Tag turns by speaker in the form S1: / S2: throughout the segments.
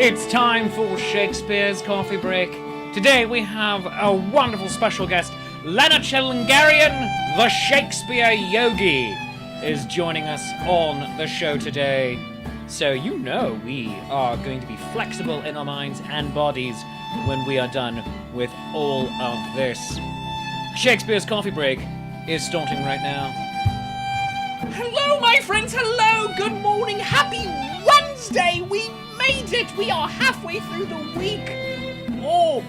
S1: It's time for Shakespeare's Coffee Break. Today we have a wonderful special guest. Lèna Chilingerian, the Shakespeare Yogi, is joining us on the show today. So you know we are going to be flexible in our minds and bodies when we are done with all of this. Shakespeare's Coffee Break is starting right now. Hello, my friends. Hello. Good morning. Happy Wednesday. We made it. We are halfway through the week. Or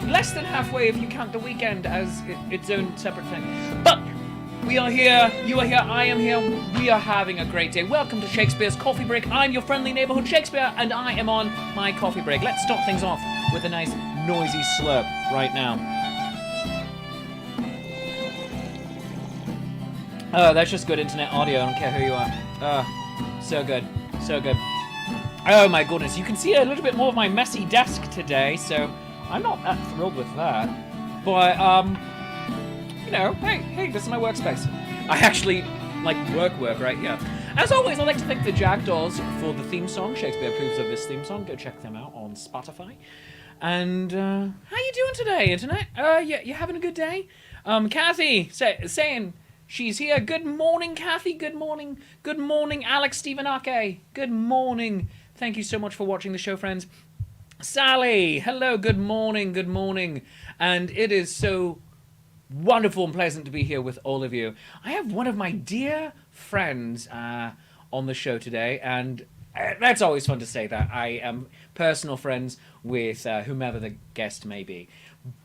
S1: less than halfway if you count the weekend as its own separate thing. But we are here. You are here. I am here. We are having a great day. Welcome to Shakespeare's Coffee Break. I'm your friendly neighbourhood Shakespeare, and I am on my coffee break. Let's start things off with a nice noisy slurp right now. Oh, that's just good internet audio. I don't care who you are. So good. So good. Oh my goodness. You can see a little bit more of my messy desk today, so I'm not that thrilled with that. But, you know, hey, this is my workspace. I actually like work right here. As always, I'd like to thank the Jackdaws for the theme song. Shakespeare approves of this theme song. Go check them out on Spotify. And, how you doing today, internet? You having a good day? Kathy saying... she's here. Good morning, Kathy. Good morning. Good morning, Alex Stevenake. Good morning. Thank you so much for watching the show, friends. Sally, hello. Good morning. Good morning. And it is so wonderful and pleasant to be here with all of you. I have one of my dear friends on the show today, and that's always fun to say that. I am personal friends with whomever the guest may be.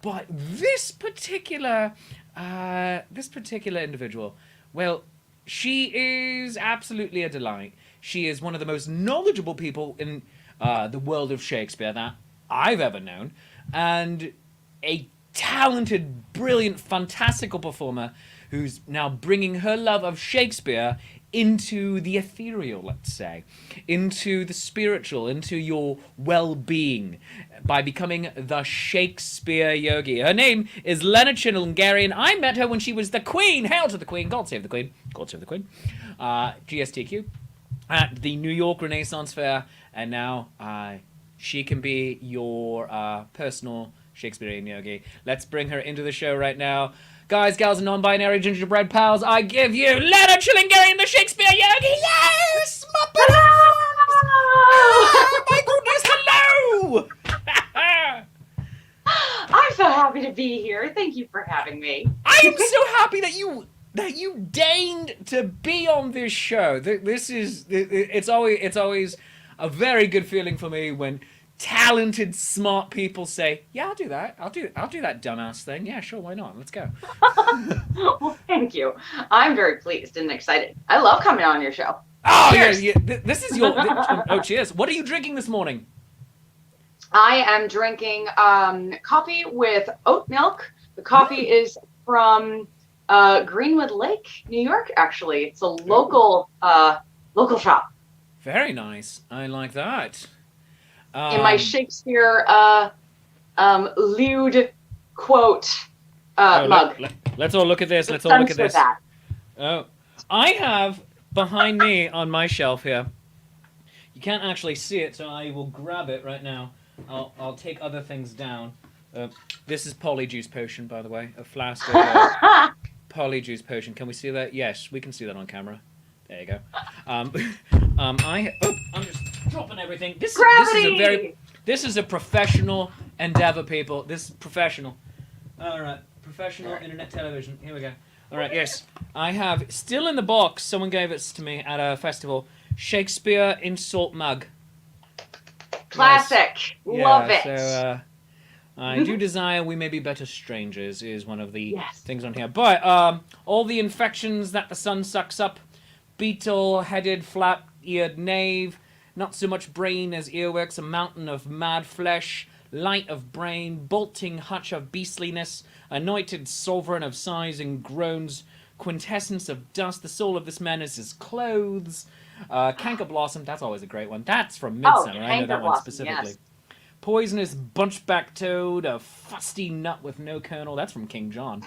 S1: But this particular individual, well, she is absolutely a delight. She is one of the most knowledgeable people in the world of Shakespeare that I've ever known, and a talented, brilliant, fantastical performer who's now bringing her love of Shakespeare into the ethereal, let's say, into the spiritual, into your well-being, by becoming the Shakespeare Yogi. Her name is Lèna Chilingerian. I met her when she was the Queen. Hail to the Queen. God save the Queen. God save the Queen. GSTQ. At the New York Renaissance Fair. And now she can be your personal Shakespearean Yogi. Let's bring her into the show right now. Guys, gals, and non-binary gingerbread pals, I give you Lèna Chilingerian, the Shakespeare Yogi! Yes! Oh, my goodness, hello!
S2: I'm so happy to be here. Thank you for having me.
S1: I am so happy that you deigned to be on this show. It's always a very good feeling for me when talented, smart people say, "Yeah, I'll do that. I'll do that dumbass thing. Yeah, sure, why not? Let's go."
S2: Well, thank you. I'm very pleased and excited. I love coming on your show.
S1: Oh, cheers. Yeah. This is your... oh, cheers. What are you drinking this morning?
S2: I am drinking coffee with oat milk. The coffee is from Greenwood Lake, New York, actually. It's a local shop.
S1: Very nice. I like that.
S2: In my Shakespeare lewd quote mug.
S1: Let's all look at this. Let's all look at this.
S2: That.
S1: Oh, I have behind me on my shelf here. You can't actually see it, so I will grab it right now. I'll take other things down. This is Polyjuice Potion, by the way, a flask of Polyjuice Potion. Can we see that? Yes, we can see that on camera. There you go. I'm just dropping everything. This is a professional endeavor, people. This is professional. All right, professional internet television. Here we go. All right, yes, I have still in the box. Someone gave it to me at a festival. Shakespeare Insult Mug.
S2: Classic.
S1: Yes.
S2: Love it.
S1: So I do desire we may be better strangers is one of the things on here. But all the infections that the sun sucks up. Beetle-headed, flap-eared knave, not so much brain as earworks, a mountain of mad flesh, light of brain, bolting hutch of beastliness, anointed sovereign of sighs and groans, quintessence of dust, the soul of this man is his clothes, canker blossom, that's always a great one. That's from Midsummer, I know that one specifically. Yes. Poisonous bunchback toad, a fusty nut with no kernel, that's from King John.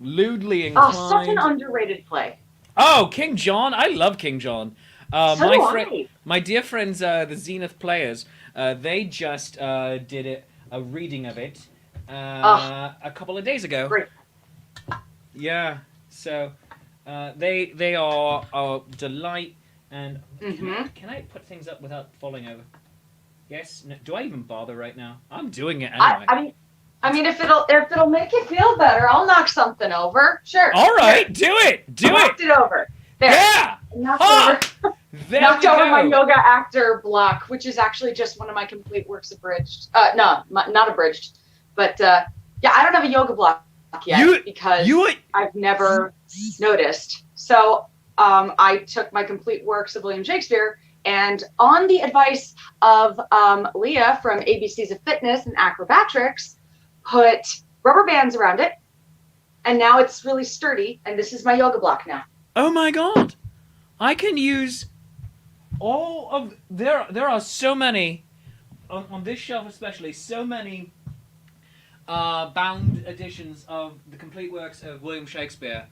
S1: Lewdly inclined.
S2: Oh, such an underrated play.
S1: Oh, King John. I love King John.
S2: So do I.
S1: My dear friends, the Zenith players, they just did a reading of it
S2: Oh,
S1: a couple of days ago.
S2: great.
S1: Yeah, so they are a delight. And
S2: Mm-hmm.
S1: can I put things up without falling over? Yes. No, do I even bother right now? I'm doing it
S2: I,
S1: anyway.
S2: I mean, I mean, if it'll make you feel better, I'll knock something over. Sure.
S1: All right,
S2: Here,
S1: do it. Do it.
S2: knocked it over. There.
S1: Yeah.
S2: Knocked
S1: Ha!
S2: over.
S1: There
S2: Knocked
S1: we
S2: over
S1: go.
S2: my yoga actor block, which is actually just one of my complete works abridged. No, not abridged, but yeah, I don't have a yoga block yet because I've never noticed. So I took my complete works of William Shakespeare, and on the advice of Leah from ABCs of Fitness and Acrobatics, put rubber bands around it, and now it's really sturdy. And this is my yoga block now.
S1: Oh my god! I can use all of there. There are so many on this shelf, especially so many bound editions of the complete works of William Shakespeare.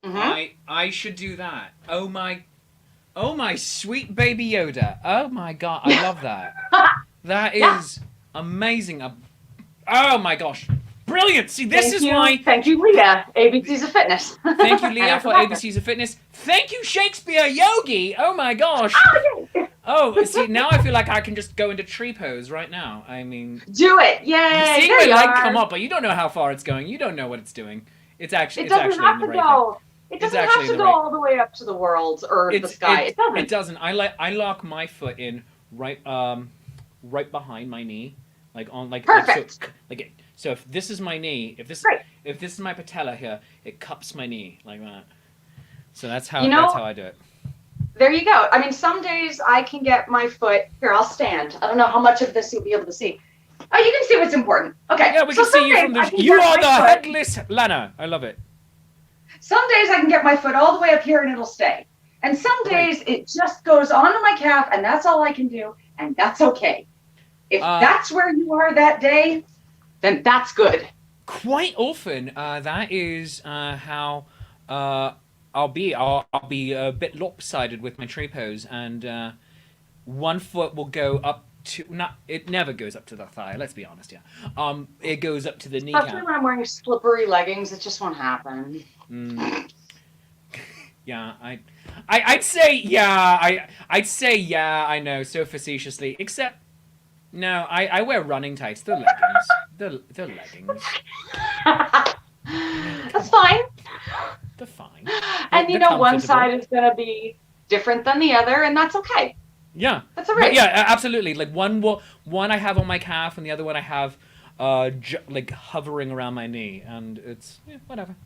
S2: Mm-hmm.
S1: I should do that. Oh my sweet baby Yoda. Oh my god, I love that. That
S2: Yeah.
S1: is amazing. Oh my gosh. Brilliant. See, this is
S2: you.
S1: why.
S2: Thank you, Leah. ABCs of Fitness.
S1: Thank you, Leah, for
S2: Acrobatics.
S1: ABCs of Fitness. Thank you, Shakespeare Yogi. Oh my gosh.
S2: Oh, yay.
S1: Oh, see, now I feel like I can just go into tree pose right now. I mean,
S2: Do it. Yay.
S1: seeing
S2: There
S1: my
S2: you
S1: leg
S2: are.
S1: come up, but you don't know how far it's going. You don't know what it's doing. It's actually,
S2: It
S1: it's
S2: doesn't
S1: actually
S2: have
S1: in the
S2: to
S1: right
S2: go. It
S1: It's
S2: doesn't
S1: actually
S2: have to
S1: in the
S2: go
S1: right-
S2: all the way up to the world or the sky. It doesn't.
S1: It doesn't. I lock my foot in right behind my knee, like on
S2: Perfect.
S1: so if this is my knee,
S2: Great.
S1: if this is my patella here, it cups my knee like that. So that's how I do it.
S2: There you go. I mean, some days I can get my foot here. I'll stand. I don't know how much of this you'll be able to see. Oh, you can see what's important. Okay.
S1: Yeah, we
S2: so
S1: can see
S2: some
S1: you
S2: days
S1: from
S2: I
S1: the.
S2: can
S1: You
S2: get
S1: are
S2: my
S1: the
S2: foot-
S1: headless Lena. I love it.
S2: Some days I can get my foot all the way up here and it'll stay. And some days it just goes onto my calf and that's all I can do. And that's okay. If that's where you are that day, then that's good.
S1: Quite often, that is how I'll be. I'll be a bit lopsided with my tree pose, and one foot will go up to it never goes up to the thigh. Let's be honest, yeah. It goes up to the kneecap.
S2: Especially when I'm wearing slippery leggings, it just won't happen.
S1: Yeah, I'd say yeah. I'd say yeah. I know, so facetiously. Except no, I wear running tights. They're leggings. They're leggings.
S2: That's fine.
S1: They're fine.
S2: And
S1: They're
S2: one
S1: comfortable.
S2: side is gonna be different than the other, and that's okay.
S1: Yeah,
S2: that's all right.
S1: But yeah, absolutely. Like one I have on my calf, and the other one I have like hovering around my knee, and it's whatever.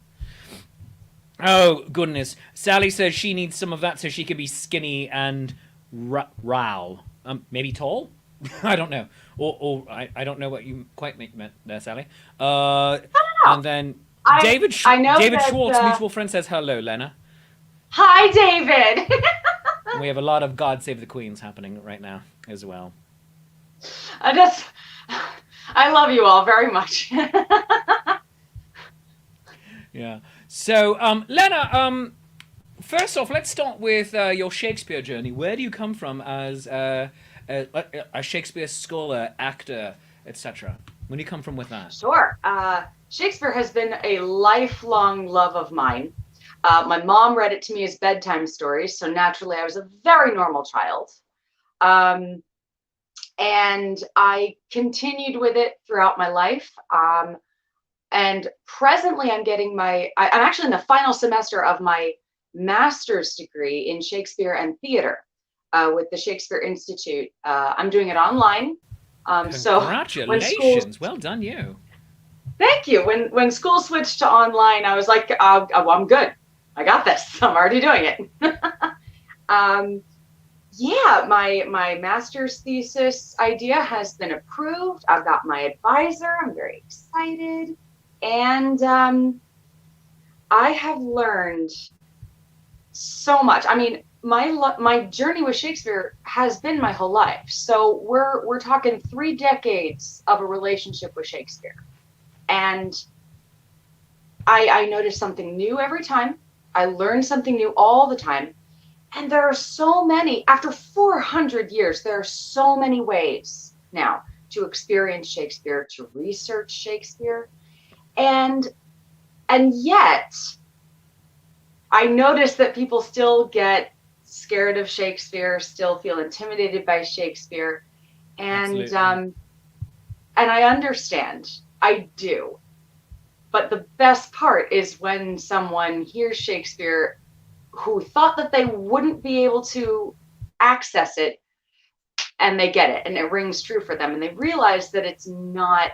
S1: Oh goodness! Sally says she needs some of that so she can be skinny and rowl. Maybe tall. I don't know. Or I don't know what you quite meant there, Sally.
S2: I don't know.
S1: And then
S2: David
S1: Schwartz, mutual friend, says hello, Lena.
S2: Hi, David.
S1: And we have a lot of God Save the Queens happening right now as well.
S2: I love you all very much.
S1: Yeah. So, Lena, first off, let's start with your Shakespeare journey. Where do you come from as a Shakespeare scholar, actor, etc.? When do you come from with that?
S2: Sure. Shakespeare has been a lifelong love of mine. My mom read it to me as bedtime stories, so naturally I was a very normal child. And I continued with it throughout my life. And presently I'm actually in the final semester of my master's degree in Shakespeare and theater with the Shakespeare Institute. I'm doing it online.
S1: Congratulations. Well done, you.
S2: Thank you. When school switched to online, I was like, I'm good. I got this. I'm already doing it. Yeah, my master's thesis idea has been approved. I've got my advisor. I'm very excited. And I have learned so much. I mean, my journey with Shakespeare has been my whole life. So we're talking 3 decades of a relationship with Shakespeare. And I notice something new every time. I learn something new all the time. And there are so many, after 400 years, there are so many ways now to experience Shakespeare, to research Shakespeare. And yet, I notice that people still get scared of Shakespeare, still feel intimidated by Shakespeare. And I understand. I do. But the best part is when someone hears Shakespeare who thought that they wouldn't be able to access it, and they get it, and it rings true for them, and they realize that it's not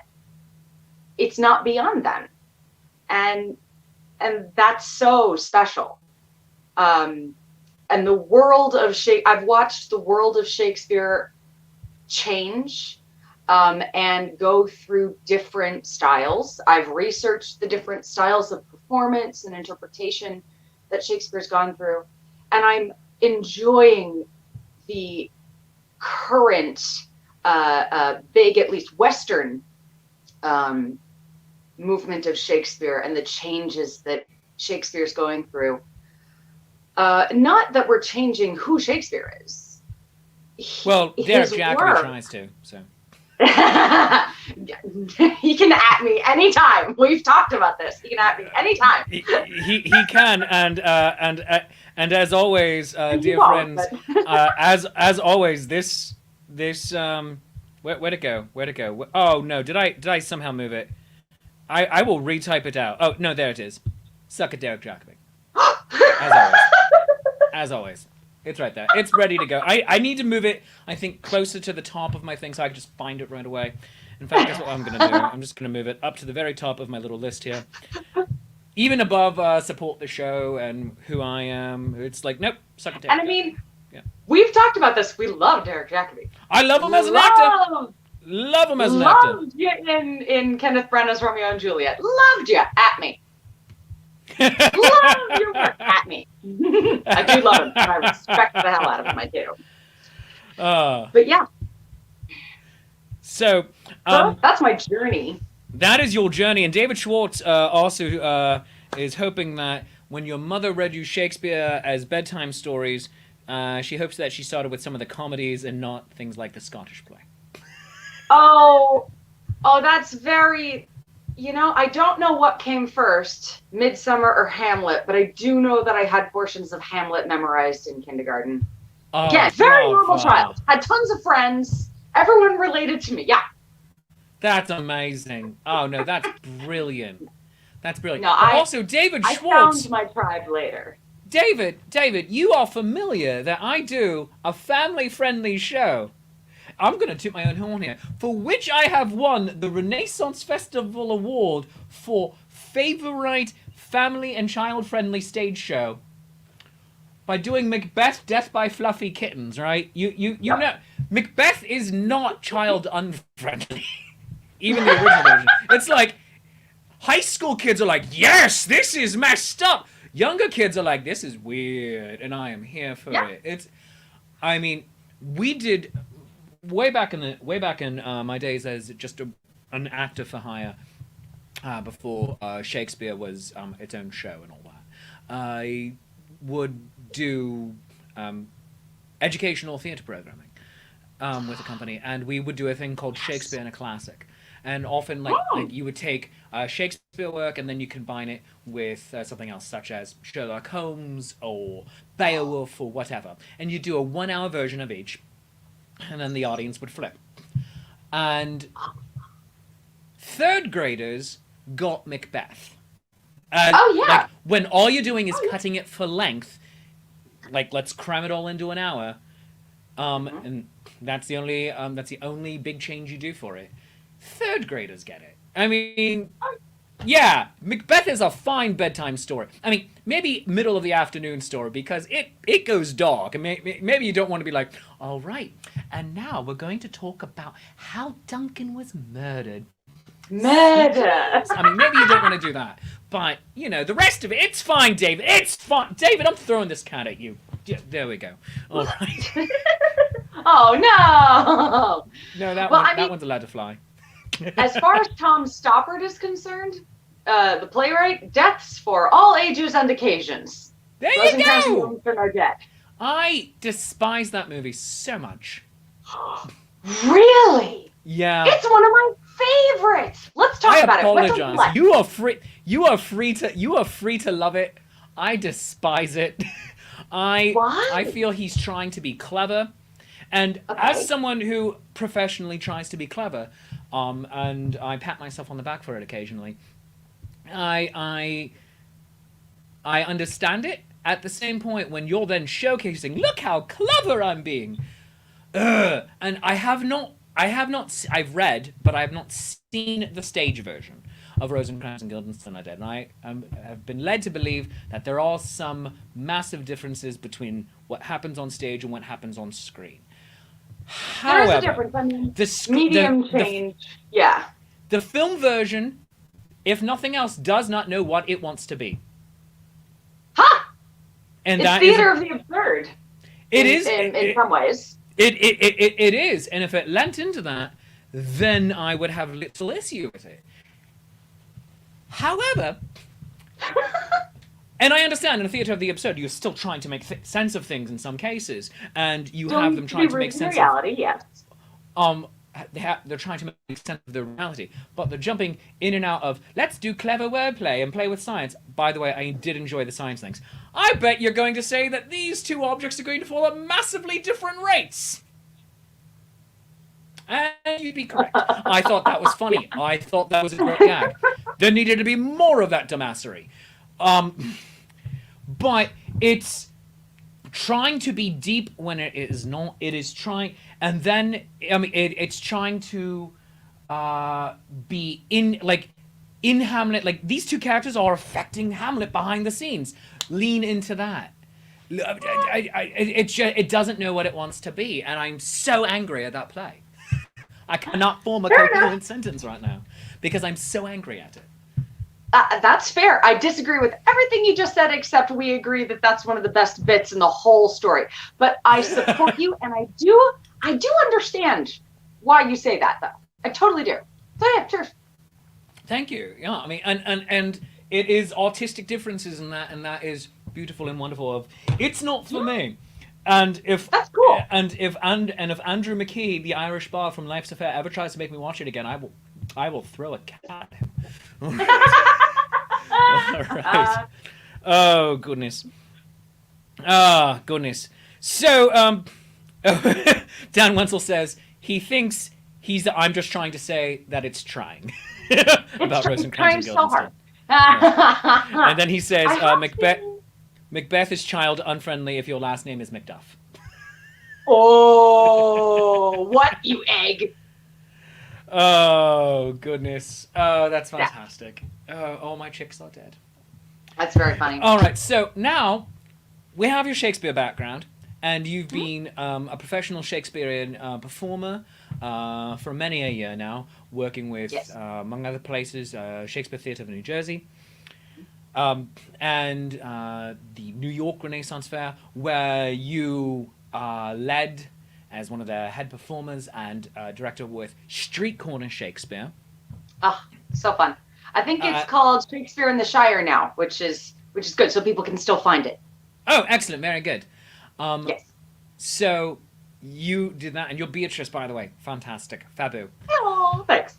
S2: beyond them. And that's so special. And the world of I've watched the world of Shakespeare change and go through different styles. I've researched the different styles of performance and interpretation that Shakespeare's gone through, and I'm enjoying the current big, at least Western movement of Shakespeare and the changes that Shakespeare's going through. Not that we're changing who Shakespeare is.
S1: Well, Derek Jacobi tries to, so.
S2: He can at me anytime. We've talked about this. He can at me anytime.
S1: He can, and as always, dear friends, as always, this where'd it go? Oh no, did I somehow move it? I will retype it out. Oh no, there it is. Suck it, Derek Jacobi. As always. It's right there. It's ready to go. I need to move it, I think, closer to the top of my thing so I can just find it right away. In fact, that's what I'm going to do. I'm just going to move it up to the very top of my little list here. Even above support the show and who I am. It's like, nope, suck it, Derek.
S2: And I mean, we've talked about this. We love Derek Jacobi.
S1: I love him as an actor. Love him as an actor.
S2: Loved you in Kenneth Branagh's Romeo and Juliet. Loved you. At me. Love your work. At me. I do love him, and I respect the hell out of him. I do. But yeah.
S1: So
S2: that's my journey.
S1: That is your journey, and David Schwartz also is hoping that when your mother read you Shakespeare as bedtime stories, she hopes that she started with some of the comedies and not things like the Scottish play.
S2: Oh, that's very. You know, I don't know what came first, Midsummer or Hamlet, but I do know that I had portions of Hamlet memorized in kindergarten. Again, very normal child. Had tons of friends. Everyone related to me. Yeah.
S1: That's amazing. Oh, no, that's brilliant. That's brilliant.
S2: No,
S1: also, David Schwartz.
S2: I found my tribe later.
S1: David, you are familiar that I do a family-friendly show. I'm going to toot my own horn here, for which I have won the Renaissance Festival Award for Favorite Family and Child-Friendly Stage Show by doing Macbeth, Death by Fluffy Kittens, right? You know, Macbeth is not child-unfriendly, even the original version. It's like, high school kids are like, yes, this is messed up. Younger kids are like, this is weird, and I am here for it. I mean, we did... Way back in my days as just an actor for hire, before Shakespeare was its own show and all that, I would do educational theatre programming with a company, and we would do a thing called Shakespeare in a Classic. And often, like you would take Shakespeare work and then you combine it with something else, such as Sherlock Holmes or Beowulf or whatever, and you do a 1-hour version of each. And then the audience would flip. And third graders got Macbeth. Like, when all you're doing is cutting it for length, like, let's cram it all into an hour, and that's the only big change you do for it. Third graders get it. I mean, yeah, Macbeth is a fine bedtime story. I mean, maybe middle of the afternoon story, because it goes dark. And maybe you don't want to be like, all right, and now we're going to talk about how Duncan was murdered.
S2: Murder!
S1: I mean, maybe you don't want to do that. But, you know, the rest of it, it's fine, David. It's fine. David, I'm throwing this cat at you. Yeah, there we go. All right.
S2: Oh, no!
S1: No, that one's allowed to fly.
S2: As far as Tom Stoppard is concerned, the playwright, deaths for all ages and occasions.
S1: There you go!
S2: Are dead.
S1: I despise that movie so much.
S2: Really?
S1: Yeah.
S2: It's one of my favorites. Let's
S1: I
S2: talk about it. What don't you
S1: apologize.
S2: like?
S1: You are free. You are free to love it. I despise it. I
S2: Why?
S1: feel he's trying to be clever, and as
S2: Okay.
S1: someone who professionally tries to be clever, and I pat myself on the back for it occasionally, I I I understand it. At the same point, when you're then showcasing, look how clever I'm being. And I've read, but I have not seen the stage version of Rosencrantz and Guildenstern are Dead, and I have been led to believe that there are some massive differences between what happens on stage and what happens on screen.
S2: There is a
S1: However,
S2: difference. I mean,
S1: the sc-
S2: medium change. Yeah.
S1: the film version, if nothing else, does not know what it wants to be,
S2: Ha!
S1: and
S2: It's
S1: that is
S2: theater of the absurd
S1: it is
S2: in some ways.
S1: it is, and if it lent into that, then I would have little issue with it. However, and I understand in a theatre of the absurd, you're still trying to make sense of things in some cases, and you
S2: Still
S1: have
S2: needs
S1: them
S2: to be
S1: trying to make
S2: rooted in
S1: sense of
S2: reality, yes.
S1: um they're trying to make sense of the reality, but they're jumping in and out of let's do clever wordplay and play with science. By the way, I did enjoy the science things. I bet you're going to say that these two objects are going to fall at massively different rates. And you'd be correct. I thought that was funny. I thought that was a great gag. There needed to be more of that dumbassery. But it's trying to be deep when it is not. It is trying, and then I mean, it's trying to be in Hamlet. Like these two characters are affecting Hamlet behind the scenes. Lean into that. It doesn't know what it wants to be, and I'm so angry at that play. I cannot form a
S2: Fair enough.
S1: coherent sentence right now because I'm so angry at it.
S2: That's fair. I disagree with everything you just said, except we agree that that's one of the best bits in the whole story. But I support you, and I do understand why you say that, though. I totally do. So yeah, cheers.
S1: Thank you. Yeah, I mean, and it is artistic differences in that, and that is beautiful and wonderful. Of it's not for me. And if
S2: That's cool.
S1: if Andrew McKee, the Irish bar from Life's Affair, ever tries to make me watch it again, I will throw a cat at him. All right. Oh goodness. Ah goodness. So Dan Wenzel says he thinks I'm just trying to say that it's trying about Rosencrantz
S2: Trying
S1: and
S2: so hard.
S1: Guildenstern. Yeah. And then he says
S2: I have
S1: Macbeth.
S2: seen-
S1: Macbeth is child unfriendly if your last name is Macduff.
S2: Oh, what you egg?
S1: Oh goodness. Oh, that's
S2: Yeah,
S1: fantastic. Oh, all my chicks are dead.
S2: that's very funny.
S1: All right, so now we have your Shakespeare background, and you've
S2: Hmm?
S1: been a professional Shakespearean performer for many a year now, working with,
S2: Yes.
S1: among other places, Shakespeare Theatre of New Jersey, and the New York Renaissance Fair, where you led as one of the head performers and director with Street Corner Shakespeare.
S2: Oh, so fun. I think it's
S1: Uh,
S2: called Shakespeare in the Shire now, which is good, so people can still find it.
S1: oh, excellent, very good. Um,
S2: Yes.
S1: so you did that, and you're Beatrice, by the way. Fantastic, fabu.
S2: Oh, thanks.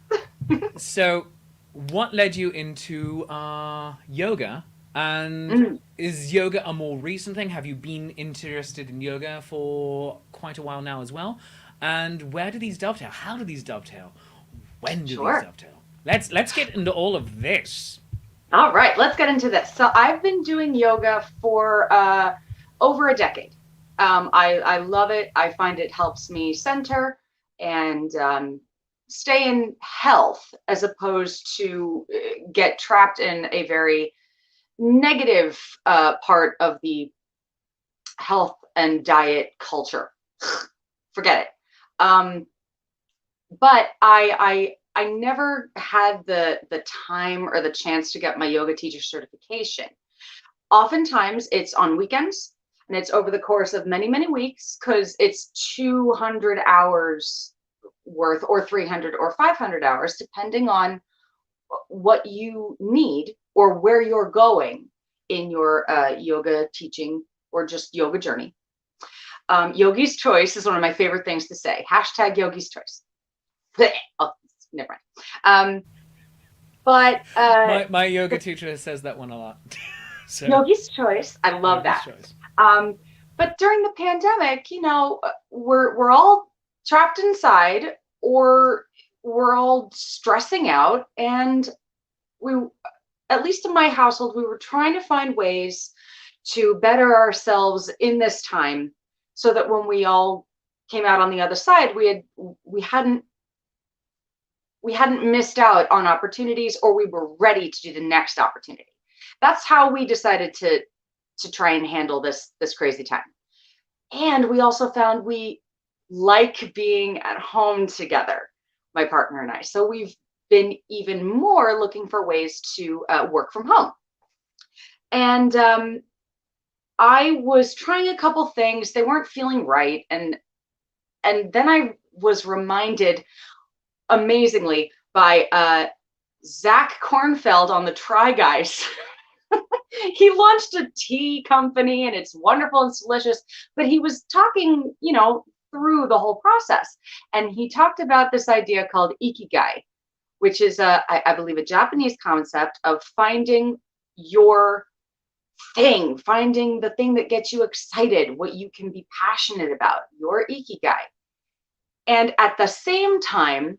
S1: So, what led you into yoga? And
S2: Mm.
S1: is yoga a more recent thing? Have you been interested in yoga for quite a while now as well? And where do these dovetail? How do these dovetail? When do these
S2: Sure.
S1: dovetail? Let's get into all of this.
S2: All right, let's get into this. So I've been doing yoga for over a decade. I love it. I find it helps me center and stay in health as opposed to get trapped in a very negative part of the health and diet culture. Forget it. But I never had the time or the chance to get my yoga teacher certification. Oftentimes it's on weekends and it's over the course of many weeks because it's 200 hours worth or 300 or 500 hours depending on what you need or where you're going in your yoga teaching or just yoga journey. Yogi's choice is one of my favorite things to say. Hashtag Yogi's choice. Oh, never mind. But
S1: my yoga teacher says that one a lot. So
S2: Yogi's choice. I love
S1: Yogi's
S2: that.
S1: choice.
S2: But during the pandemic, we're all trapped inside, or we're all stressing out, and we, at least in my household, we were trying to find ways to better ourselves in this time, so that when we all came out on the other side, we hadn't missed out on opportunities, or we were ready to do the next opportunity. That's how we decided to try and handle this crazy time. And we also found we like being at home together, my partner and I. So we've been even more looking for ways to work from home. And I was trying a couple things. They weren't feeling right. And then I was reminded, amazingly, by Zach Kornfeld on the Try Guys. He launched a tea company, and it's wonderful and delicious, but he was talking, through the whole process. And he talked about this idea called Ikigai, which is I believe a Japanese concept of finding your thing, finding the thing that gets you excited, what you can be passionate about, your Ikigai. And at the same time,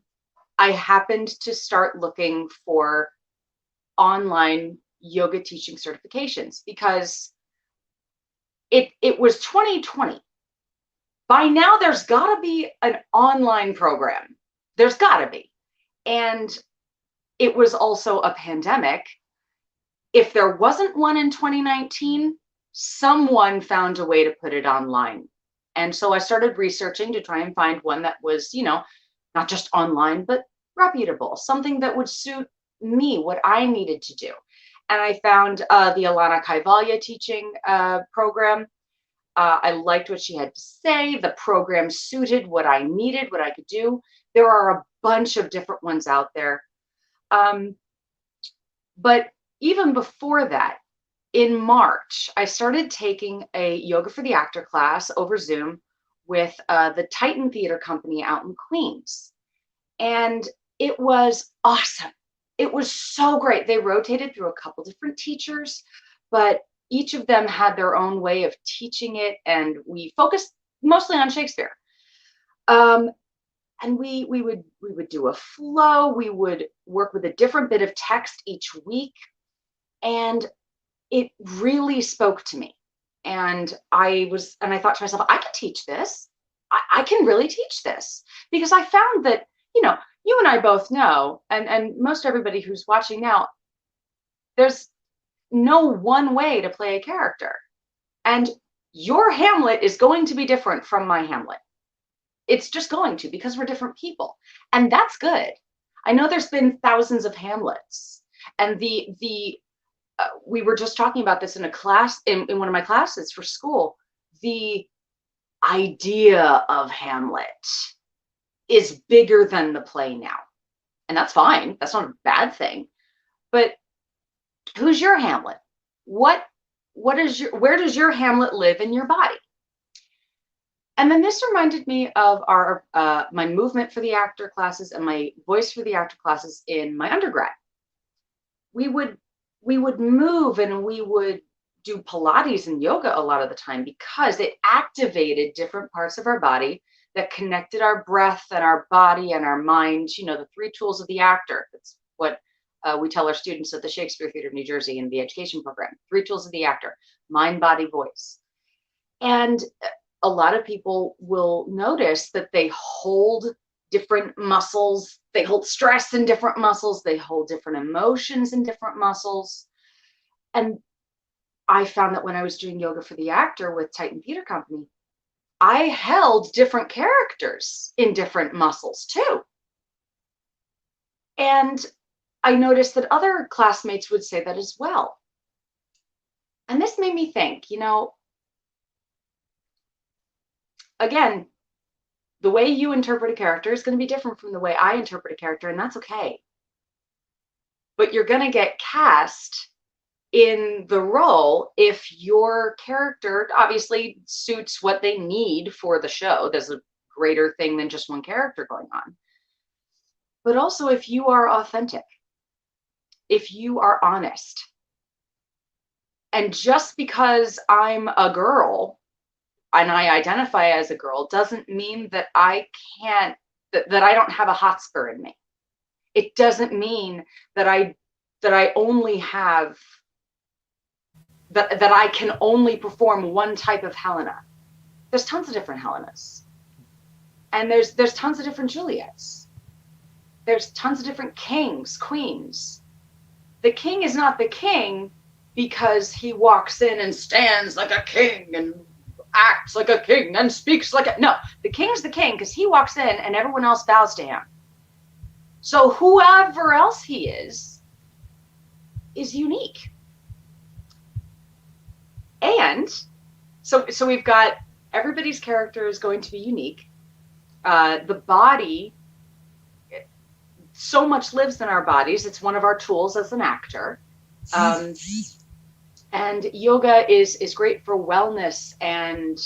S2: I happened to start looking for online yoga teaching certifications, because it was 2020. By now, there's got to be an online program. There's got to be. And it was also a pandemic. If there wasn't one in 2019, someone found a way to put it online. And so I started researching to try and find one that was, not just online, but reputable, something that would suit me, what I needed to do. And I found the Lèna Chilingerian teaching program. I liked what she had to say. The program suited what I needed, what I could do. There are a bunch of different ones out there. But even before that, in March, I started taking a Yoga for the Actor class over Zoom with the Titan Theater Company out in Queens. And it was awesome. It was so great. They rotated through a couple different teachers, but each of them had their own way of teaching it, and we focused mostly on Shakespeare. And we would do a flow. We would work with a different bit of text each week, and it really spoke to me. And I thought to myself, I can teach this. I can really teach this, because I found that, you and I both know, and most everybody who's watching now, there's no one way to play a character. And your Hamlet is going to be different from my Hamlet. It's just going to, because we're different people. And that's good. I know there's been thousands of Hamlets. And we were just talking about this in a class, in one of my classes for school. The idea of Hamlet is bigger than the play now. And that's fine. That's not a bad thing. But who's your Hamlet? Where does your Hamlet live in your body? And then this reminded me of my movement for the actor classes and my voice for the actor classes in my undergrad. We would move, and we would do Pilates and yoga a lot of the time, because it activated different parts of our body that connected our breath and our body and our mind. The 3 tools of the actor. That's what we tell our students at the Shakespeare Theater of New Jersey in the education program. 3 tools of the actor: mind, body, voice. And a lot of people will notice that they hold different muscles. They hold stress in different muscles. They hold different emotions in different muscles. And I found that when I was doing yoga for the actor with Titan Theater Company, I held different characters in different muscles too. And I noticed that other classmates would say that as well. And this made me think, again, the way you interpret a character is going to be different from the way I interpret a character, and that's okay. But you're going to get cast in the role if your character obviously suits what they need for the show. There's a greater thing than just one character going on. But also if you are authentic, if you are honest. And just because I'm a girl and I identify as a girl doesn't mean that I can't, that I don't have a Hotspur in me. It doesn't mean that I only have that I can only perform one type of Helena. There's tons of different Helenas. And there's tons of different Juliets. There's tons of different kings, queens. The king is not the king because he walks in and stands like a king and acts like a king and speaks like a... No, the king's the king because he walks in and everyone else bows to him. So whoever else he is unique. And so we've got everybody's character is going to be unique. The body, so much lives in our bodies. It's one of our tools as an actor. And yoga is great for wellness and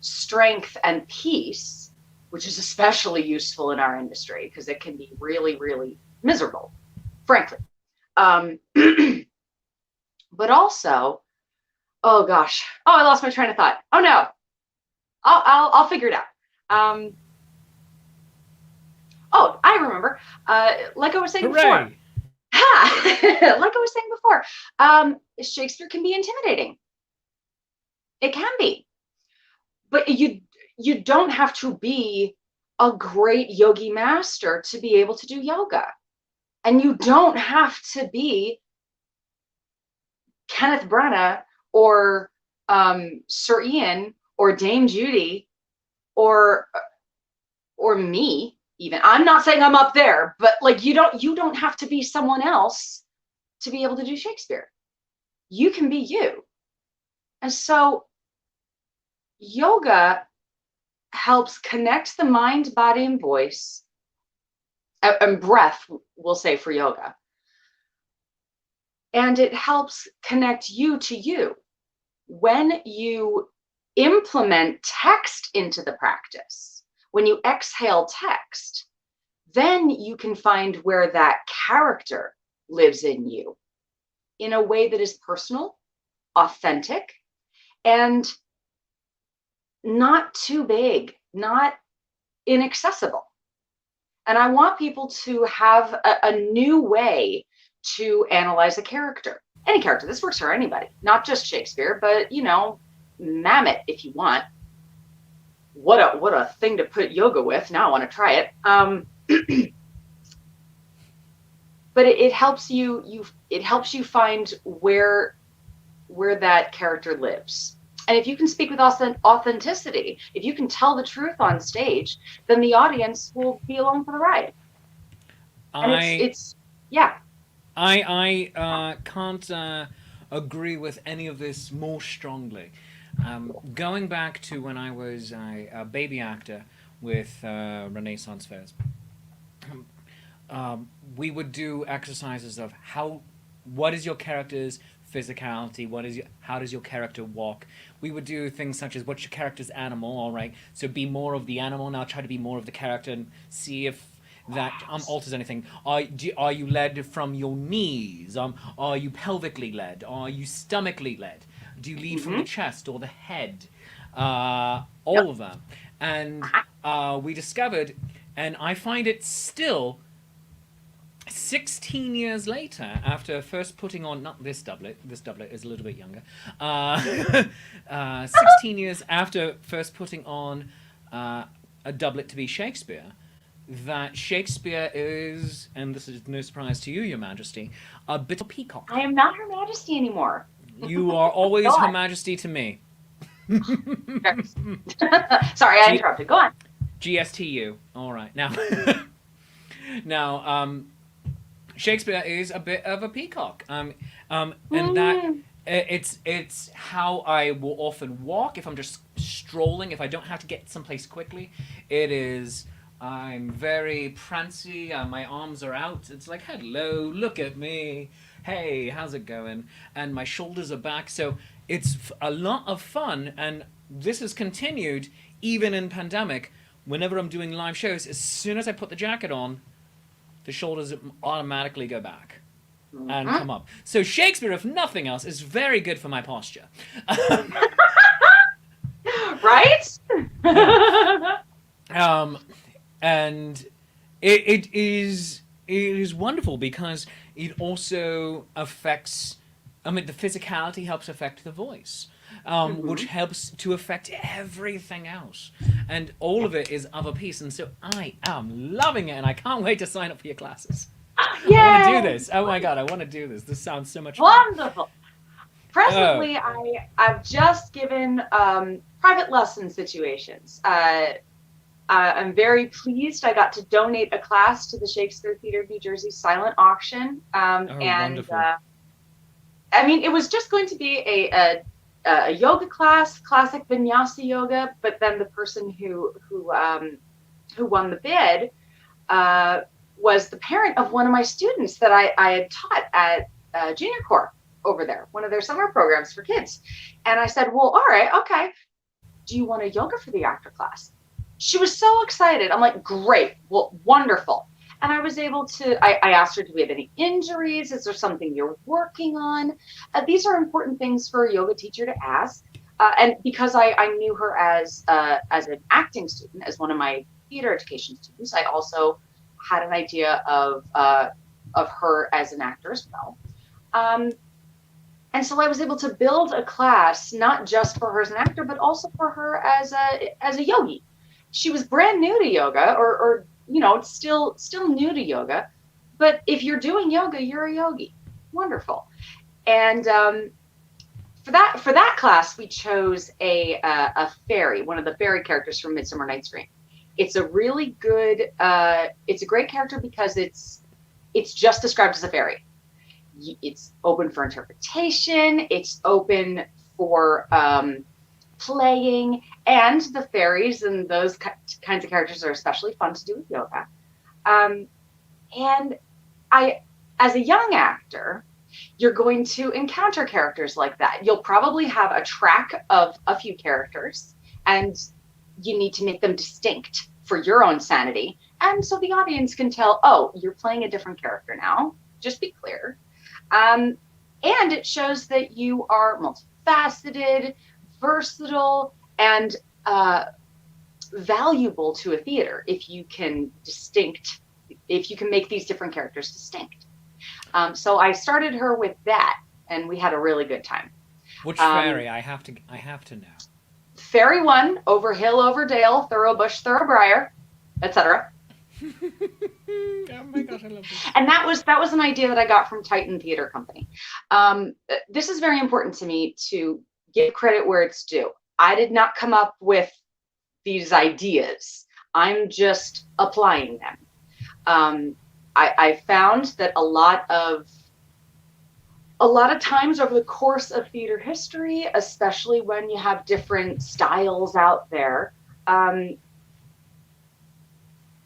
S2: strength and peace, which is especially useful in our industry because it can be really, really miserable, frankly. But also, oh gosh, I lost my train of thought. Oh no, I'll figure it out. I remember. Like I was saying before. Like I was saying before, Shakespeare can be intimidating. It can be, but you don't have to be a great yogi master to be able to do yoga, and you don't have to be Kenneth Branagh or Sir Ian or Dame Judy or me. Even I'm not saying I'm up there, but like you don't have to be someone else to be able to do Shakespeare. You can be you. And so yoga helps connect the mind, body, and voice, and breath, we'll say for yoga. And it helps connect you to you. When you implement text into the practice, when you exhale text, then you can find where that character lives in you in a way that is personal, authentic, and not too big, not inaccessible. And I want people to have a new way to analyze a character. Any character. This works for anybody, not just Shakespeare, but, Mamet if you want. What a thing to put yoga with. Now I want to try it. But it helps you find where that character lives. And if you can speak with authenticity, if you can tell the truth on stage, then the audience will be along for the ride. And
S1: I can't agree with any of this more strongly. Going back to when I was a baby actor with Renaissance fairs, we would do exercises of what is your character's physicality, how does your character walk. We would do things such as what's your character's animal, all right, so be more of the animal, now try to be more of the character and see if that alters anything. Are you led from your knees? Are you pelvically led? Are you stomachally led? Do you lead from the chest or the head? All of them. And we discovered, and I find it still 16 years later, after first putting on, not this doublet is a little bit younger, 16 years after first putting on a doublet to be Shakespeare, that Shakespeare is, and this is no surprise to you, Your Majesty, a bit of a peacock.
S2: I am not Her Majesty anymore.
S1: You are always Her Majesty to me.
S2: Sorry, I interrupted. Go on.
S1: GSTU. All right. Now, Shakespeare is a bit of a peacock. And that it's how I will often walk if I'm just strolling, if I don't have to get someplace quickly. I'm very prancy. My arms are out. It's like, hello, look at me. hey, how's it going? And my shoulders are back. So it's a lot of fun. And this has continued even in pandemic. Whenever I'm doing live shows, as soon as I put the jacket on, the shoulders automatically go back and
S2: Mhm.
S1: come up. So Shakespeare, if nothing else, is very good for my posture.
S2: Right?
S1: Yeah. And it is wonderful because it also affects. I mean, the physicality helps affect the voice, which
S2: Mhm.
S1: helps to affect everything else, and all of it is of a piece. And so I am loving it, and I can't wait to sign up for your classes. I want to do
S2: Yay!
S1: this. Oh my god, I want to do this. This sounds so much fun.
S2: Wonderful.
S1: Oh,
S2: Presently, I've just given private lesson situations. I'm very pleased. I got to donate a class to the Shakespeare Theatre of New Jersey silent auction,
S1: oh,
S2: and
S1: wonderful.
S2: I mean, it was just going to be a yoga class, classic vinyasa yoga. But then the person who won the bid uh, was the parent of one of my students that I had taught at junior corps over there, one of their summer programs for kids. And I said, well, all right, okay. Do you want a yoga for the after class? She was so excited. I'm like, great, well, wonderful. And I was able to, I asked her, do we have any injuries? Is there something you're working on? These are important things for a yoga teacher to ask. And because I knew her as an acting student, as one of my theater education students, I also had an idea of her as an actor as well. Um, and so I was able to build a class not just for her as an actor, but also for her as a yogi. She was brand new to yoga, or you know, still new to yoga. But if you're doing yoga, you're a yogi. Wonderful. And for that class, we chose a fairy, one of the fairy characters from Midsummer Night's Dream. It's a really good. It's a great character because it's just described as a fairy. It's open for interpretation. It's open for playing, and the fairies and those kinds of characters are especially fun to do with yoga. Um, and I, as a young actor, you're going to encounter characters like that. You'll probably have a track of a few characters, and you need to make them distinct for your own sanity. And so the audience can tell, oh, you're playing a different character now. Just be clear. Um, and it shows that you are multifaceted, versatile, and valuable to a theater if you can make these different characters distinct. So I started her with that, and we had a really good time.
S1: Which
S2: Um,
S1: fairy? I have to know.
S2: Fairy one, over hill, over dale, thorough bush, thorough briar, etc.
S1: Oh my gosh, I love this.
S2: And that was an idea that I got from Titan Theater Company. This is very important to me to give credit where it's due. I did not come up with these ideas. I'm just applying them. I found that a lot of times over the course of theater history, especially when you have different styles out there,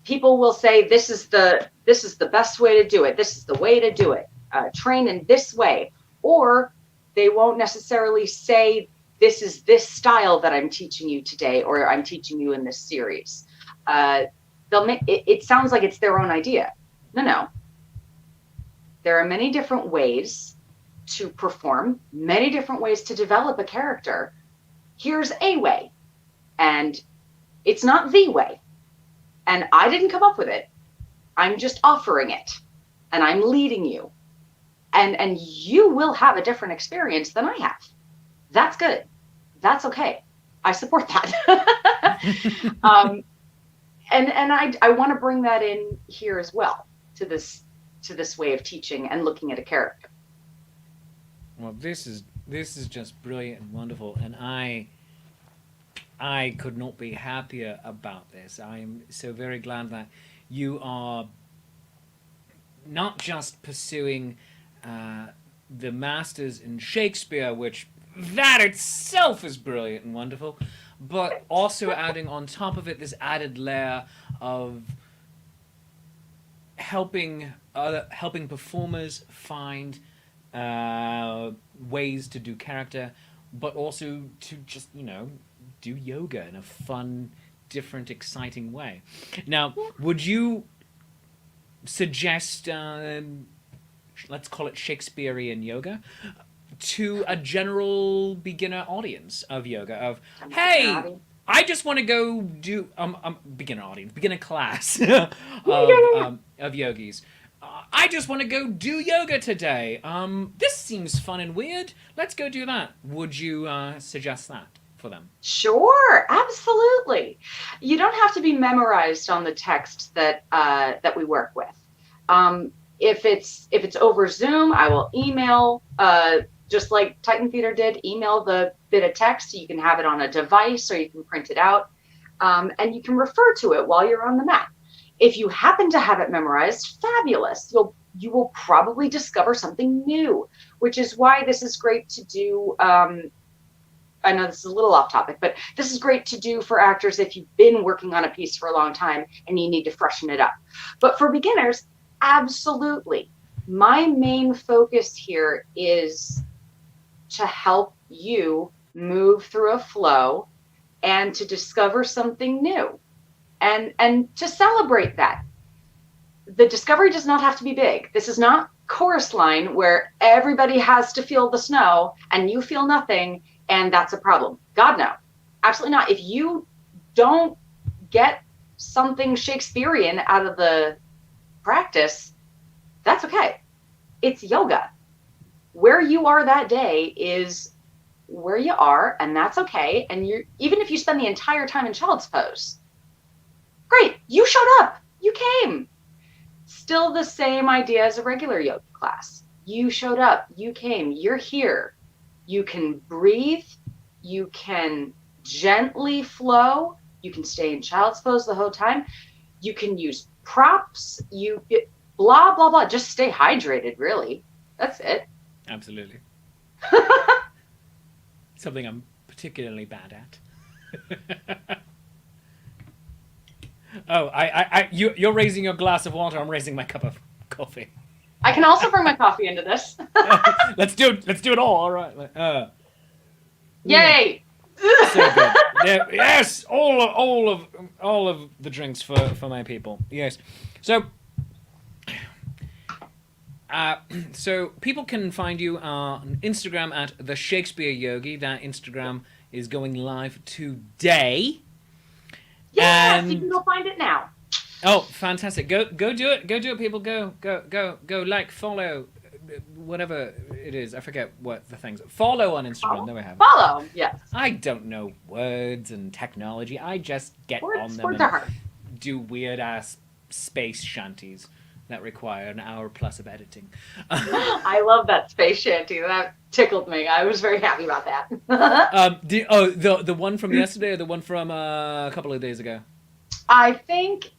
S2: people will say this is the best way to do it. This is the way to do it. Train in this way, or they won't necessarily say this style that I'm teaching you today, or I'm teaching you in this series. They'll make it sounds like it's their own idea. No. There are many different ways to perform, many different ways to develop a character. Here's a way, and it's not the way. And I didn't come up with it. I'm just offering it, and I'm leading you. And you will have a different experience than I have. That's good. That's okay. I support that. And I want to bring that in here as well to this way of teaching and looking at a character.
S1: Well, this is just brilliant and wonderful, and I could not be happier about this. I am so very glad that you are not just pursuing the masters in Shakespeare, which that itself is brilliant and wonderful, but also adding on top of it this added layer of helping performers find ways to do character, but also to just, do yoga in a fun, different, exciting way. Now, would you suggest, let's call it Shakespearean yoga, to a general beginner audience of yoga? Of, hey, I just want to go do beginner audience, beginner class of yogis. I just want to go do yoga today. This seems fun and weird. Let's go do that. Would you suggest that for them?
S2: Sure, absolutely. You don't have to be memorized on the text that we work with. If it's over Zoom, I will email, just like Titan Theater did, email the bit of text. You can have it on a device or you can print it out, and you can refer to it while you're on the mat. If you happen to have it memorized, fabulous. You will probably discover something new, which is why this is great to do. I know this is a little off topic, but this is great to do for actors if you've been working on a piece for a long time and you need to freshen it up. But for beginners, absolutely. My main focus here is to help you move through a flow and to discover something new and to celebrate that. The discovery does not have to be big. This is not Chorus Line where everybody has to feel the snow and you feel nothing, and that's a problem. God, no. Absolutely not. If you don't get something Shakespearean out of the practice, that's okay. It's yoga. Where you are that day is where you are, and that's okay. And you're, even if you spend the entire time in child's pose, great, you showed up, you came. Still the same idea as a regular yoga class. You showed up, you came, you're here. You can breathe, you can gently flow, you can stay in child's pose the whole time, you can use props, blah, blah, blah. Just stay hydrated, really. That's it.
S1: Absolutely. Something I'm particularly bad at. Oh, you're raising your glass of water, I'm raising my cup of coffee.
S2: I can also bring my coffee into this.
S1: Let's do it all right.
S2: Yay!
S1: So good. Yes, all of the drinks for my people. Yes. So people can find you on Instagram at the Shakespeare Yogi. That Instagram is going live today.
S2: Yeah, so you can go find it now.
S1: Oh, fantastic! Go do it! Go do it, people! Go! Like, follow, whatever it is. I forget what the things. Follow on Instagram. There we have it.
S2: Follow, yes.
S1: I don't know words and technology. I just get on them
S2: and
S1: do weird ass space shanties that require an hour plus of editing.
S2: I love that space shanty. That tickled me. I was very happy about that.
S1: The one from yesterday or the one from a couple of days ago?
S2: I think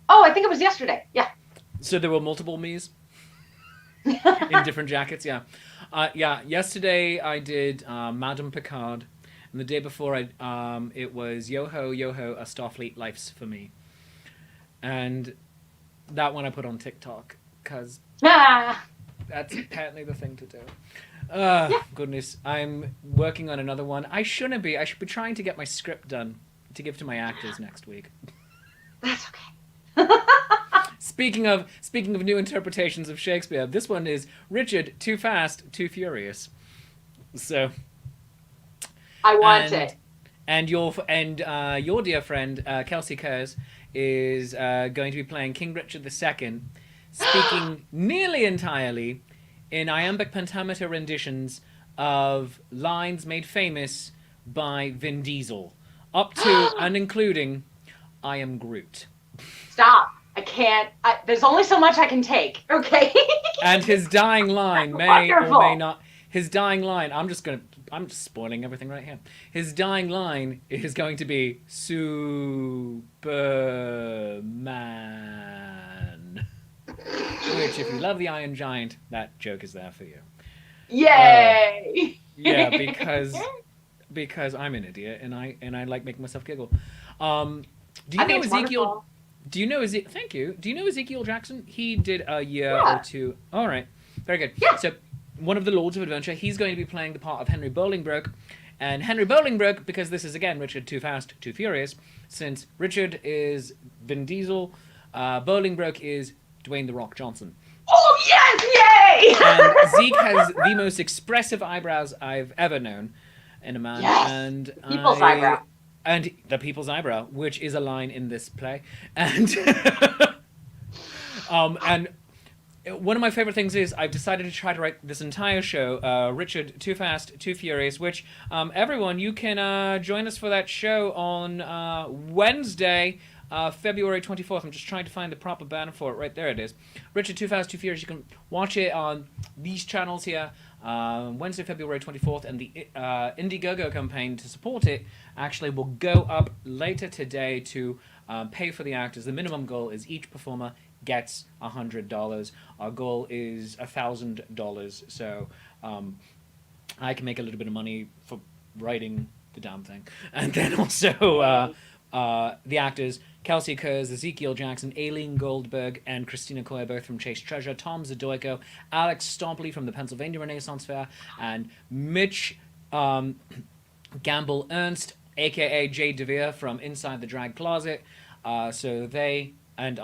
S2: it was yesterday. Yeah.
S1: So there were multiple me's in different jackets. Yeah. Yesterday I did Madame Picard, and the day before it was Yo Ho, a Starfleet Life's for Me, and that one I put on TikTok because that's apparently the thing to do. Goodness, I'm working on another one. I shouldn't be. I should be trying to get my script done to give to my actors next week.
S2: That's okay.
S1: Speaking of new interpretations of Shakespeare, this one is Richard, Too Fast, Too Furious. So
S2: I want it.
S1: And your dear friend Kelsey Kerrs is going to be playing King Richard II, speaking nearly entirely in iambic pentameter renditions of lines made famous by Vin Diesel, up to and including "I am Groot."
S2: Stop. I can't. There's only so much I can take. Okay.
S1: And his dying line may or may not. His dying line. I'm just spoiling everything right here. His dying line is going to be Superman. Which, if you love the Iron Giant, that joke is there for you.
S2: Yay!
S1: Yeah, because I'm an idiot and I like making myself giggle. Do you know Ezekiel? Wonderful. Do you know Thank you. Do you know Ezekiel Jackson? He did a year or two. All right, very good.
S2: Yeah.
S1: one of the Lords of Adventure. He's going to be playing the part of Henry Bolingbroke. And Henry Bolingbroke, because this is, again, Richard Too Fast, Too Furious, since Richard is Vin Diesel, Bolingbroke is Dwayne The Rock Johnson.
S2: Oh, yes! Yay!
S1: And Zeke has the most expressive eyebrows I've ever known in a man.
S2: Yes.
S1: And
S2: People's eyebrow.
S1: And the people's eyebrow, which is a line in this play. And and one of my favorite things is I've decided to try to write this entire show, Richard Too Fast, Too Furious, which everyone, you can join us for that show on Wednesday, February 24th. I'm just trying to find the proper banner for it. Right there it is. Richard Too Fast, Too Furious. You can watch it on these channels here. Wednesday, February 24th, and the Indiegogo campaign to support it actually will go up later today to pay for the actors. The minimum goal is each performer gets $100. Our goal is $1,000, so I can make a little bit of money for writing the damn thing. And then also the actors, Kelsey Kurz, Ezekiel Jackson, Aileen Goldberg, and Christina Coy, both from Chase Treasure, Tom Zadoyko, Alex Stompley from the Pennsylvania Renaissance Fair, and Mitch Gamble Ernst, a.k.a. Jay DeVere from Inside the Drag Closet. So they and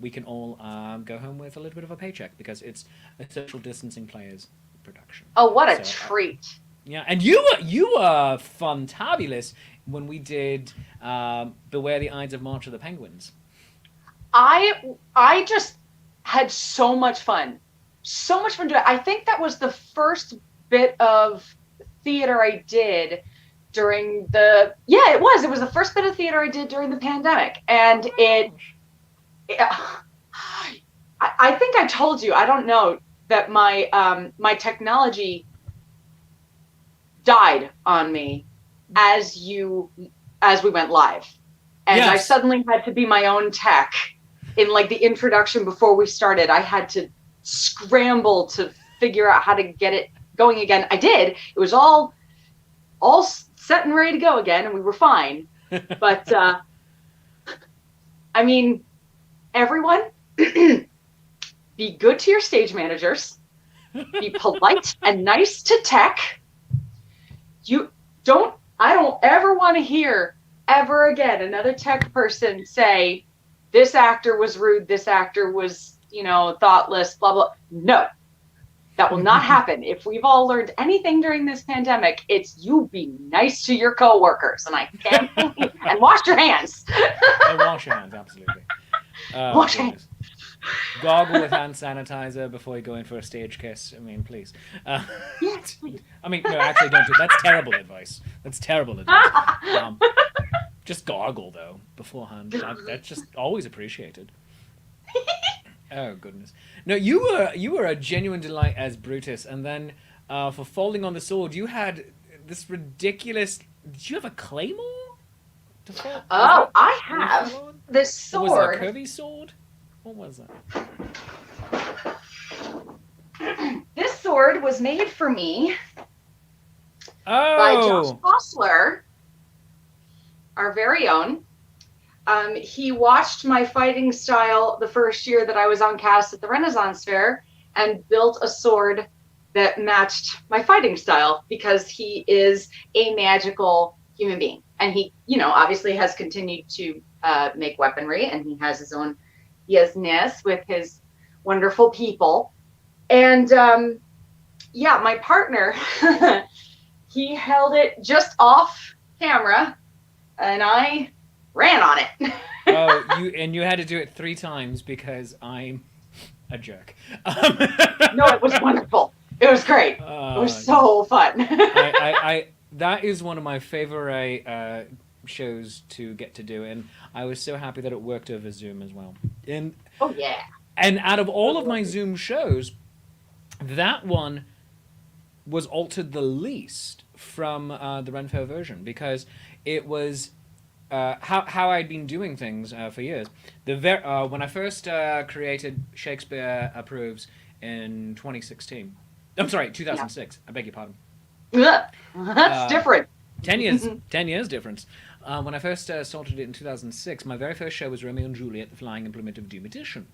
S1: we can all go home with a little bit of a paycheck because it's a social distancing players production.
S2: Oh, what a treat.
S1: Yeah, and you were fantabulous when we did Beware the Ides of March of the Penguins.
S2: I just had so much fun. So much fun doing it. I think that was the first bit of theater I did during the... Yeah, it was. It was the first bit of theater I did during the pandemic. And I think I told you, I don't know, that my my technology died on me as we went live. And yes. I suddenly had to be my own tech. In like the introduction before we started, I had to scramble to figure out how to get it going again. I did. It was all set and ready to go again, and we were fine. But I mean, everyone, be good to your stage managers. Be polite and nice to tech. I don't ever want to hear ever again another tech person say, this actor was rude, this actor was, thoughtless, blah, blah. No, that will not happen. If we've all learned anything during this pandemic, it's you be nice to your coworkers. And I can't believe, and wash your hands.
S1: And wash your hands, absolutely.
S2: Wash your hands.
S1: Gargle with hand sanitizer before you go in for a stage kiss. I mean, please.
S2: Yes, please.
S1: I mean, no, actually, don't do it. That's terrible advice. That's terrible advice. Just gargle, though, beforehand. That's just always appreciated. Oh, goodness. No, you were a genuine delight as Brutus, and then for Falling on the Sword, you had this ridiculous... Did you have a claymore?
S2: I have. This sword.
S1: Was it a curvy sword? What was that?
S2: This sword was made for me by
S1: Oh!
S2: Josh Hostler, our very own. He watched my fighting style the first year that I was on cast at the Renaissance Fair and built a sword that matched my fighting style because he is a magical human being. And he, obviously has continued to make weaponry, and he has his own business with his wonderful people. And my partner, he held it just off camera, and I ran on it.
S1: Oh, you had to do it 3 times because I'm a jerk.
S2: No, it was wonderful. It was great. It was so fun.
S1: That is one of my favorite shows to get to do, and I was so happy that it worked over Zoom as well.
S2: Oh yeah.
S1: And out of all of my Zoom shows, that one was altered the least from the Renfair version because it was how I'd been doing things for years. When I first created Shakespeare Approves in 2016. I'm sorry, 2006. Yeah. I beg your pardon.
S2: That's different.
S1: 10 years. 10 years difference. When I first started it in 2006, my very first show was Romeo and Juliet, the Flying Implement of Doom Edition.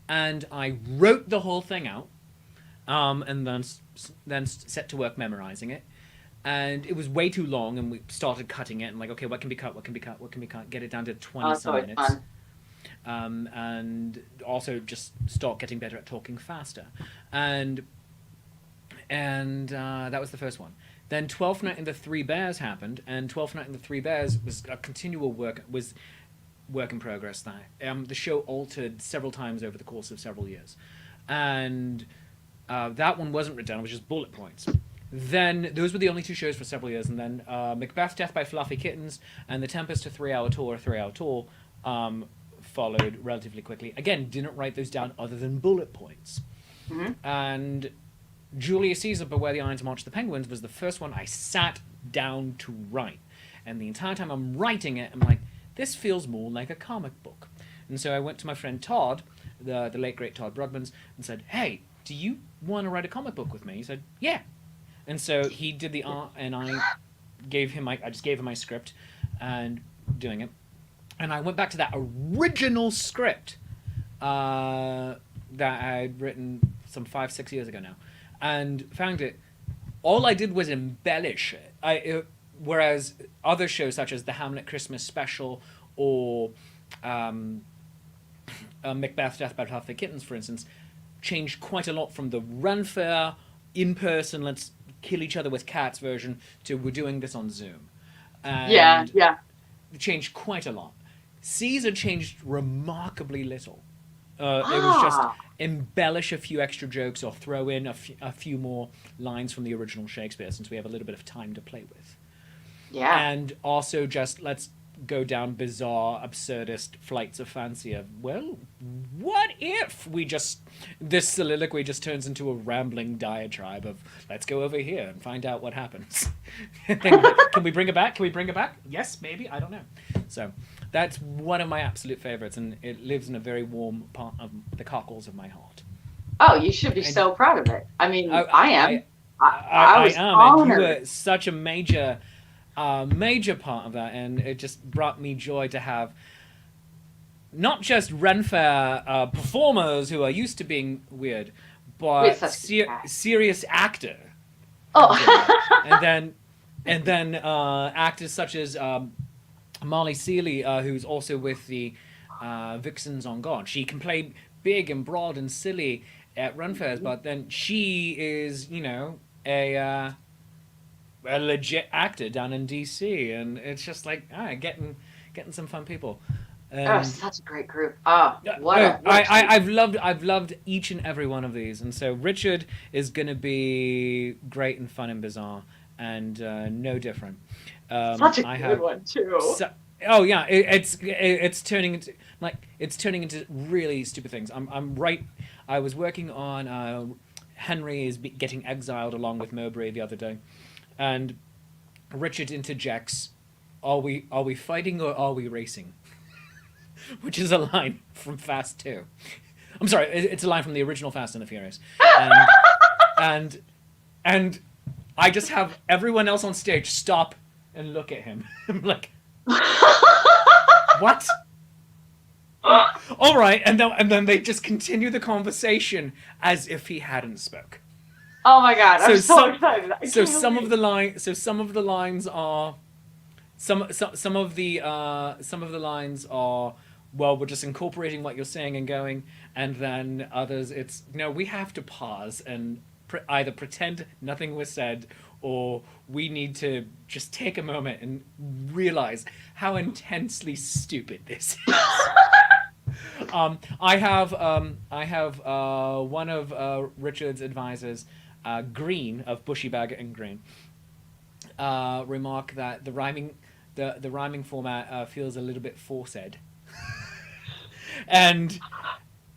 S1: And I wrote the whole thing out. and then set to work memorizing it. And it was way too long, and we started cutting it. And like, okay, what can be cut? What can be cut? What can be cut? Get it down to 20 some minutes. Fun. And also just start getting better at talking faster. And that was the first one. Then 12th Night and the Three Bears happened, and 12th Night and the Three Bears was a continual work in progress. That the show altered several times over the course of several years, and that one wasn't written down. It was just bullet points. Then those were the only two shows for several years, and then Macbeth: Death by Fluffy Kittens and The Tempest: A 3-Hour Tour, followed relatively quickly. Again, didn't write those down other than bullet points. Mm-hmm. And Julius Caesar: Beware the Iron's March of the Penguins was the first one I sat down to write. And the entire time I'm writing it, I'm like, this feels more like a comic book. And so I went to my friend Todd, the late great Todd Brugmans, and said, hey, do you want to write a comic book with me? He said, yeah. And so he did the art, and I just gave him my script and doing it. And I went back to that original script that I'd written some 5-6 years ago now, and found it. All I did was embellish it. Whereas other shows such as the Hamlet Christmas Special or Macbeth: Death by Fluffy Kittens, for instance, changed quite a lot from the run-fair, in-person, let's kill each other with cats version to we're doing this on Zoom. And
S2: yeah.
S1: It changed quite a lot. Caesar changed remarkably little. It was just embellish a few extra jokes or throw in a few more lines from the original Shakespeare, since we have a little bit of time to play with.
S2: Yeah.
S1: And also just let's go down bizarre, absurdist flights of fancy of, well, what if this soliloquy just turns into a rambling diatribe of, let's go over here and find out what happens. Can we bring it back? Yes, maybe, I don't know. So that's one of my absolute favorites, and it lives in a very warm part of the cockles of my heart.
S2: Oh, you should be so proud of it. I mean, I am.
S1: I
S2: was
S1: am,
S2: honored.
S1: and you were such a major part of that, and it just brought me joy to have not just Renfair performers who are used to being weird, but serious actor.
S2: Oh,
S1: and then actors such as Marley Seeley, who's also with the Vixens on God. She can play big and broad and silly at Renfairs, but then she is, a legit actor down in DC, and it's just like getting some fun people.
S2: Such a great group. I've
S1: loved each and every one of these, and so Richard is going to be great and fun and bizarre, and no different.
S2: Such a good one too.
S1: It's turning into really stupid things. I was working on Henry is getting exiled along with Mowbray the other day. And Richard interjects, "Are we fighting or are we racing?" Which is a line from Fast 2. I'm sorry, it's a line from the original Fast and the Furious. And I just have everyone else on stage stop and look at him. I'm like, what? All right, and then they just continue the conversation as if he hadn't spoke.
S2: Oh my God! I'm so excited.
S1: Some of the lines are, well, we're just incorporating what you're saying and going, and then others, it's no, we have to pause and either pretend nothing was said, or we need to just take a moment and realize how intensely stupid this is. I have one of Richard's advisors, Green of Bushy Baggett and Green, remark that the rhyming format feels a little bit forced, and